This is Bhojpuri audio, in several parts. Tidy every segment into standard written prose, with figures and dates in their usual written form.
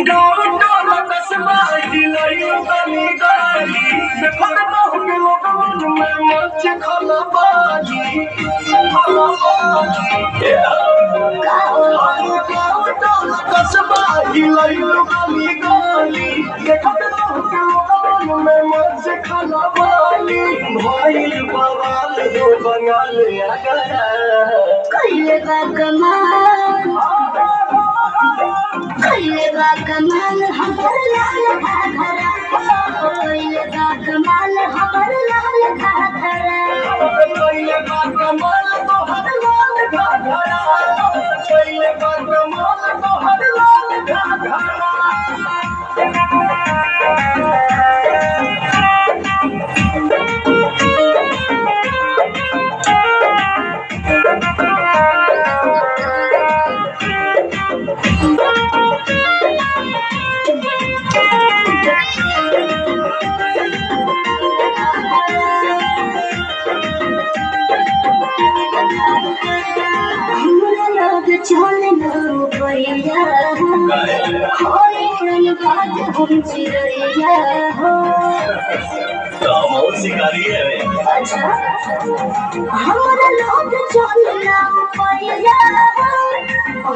गाँव टोला कस्बा हिलई बनी गाली देखत बहु के लोगन में मच खलबाजी गाँव टोला कस्बा हिलई बनी गाली देखत बहु के लोगन में मच खलबाली भइल बवाल हो बंगाल अगरा कइले बा कमाल हमर लाल घाघरा कइले बा कमाल हमर लाल घाघरा कइले बा कमाल तोहर लाल घाघरा कइले बा कमाल तोहर लाल घाघरा हमरा लग चल न पैया होई रंग बाज हम चिड़ैया हो शिकारी है अच्छा हमरा लग चल न पैया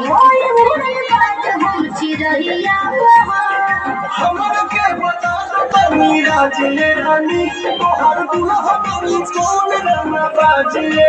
होई रंग बाज हम चिड़ैया हो हमर के बता दो तनी राज रानी तोहर दुल्हा कौन रंग बाजे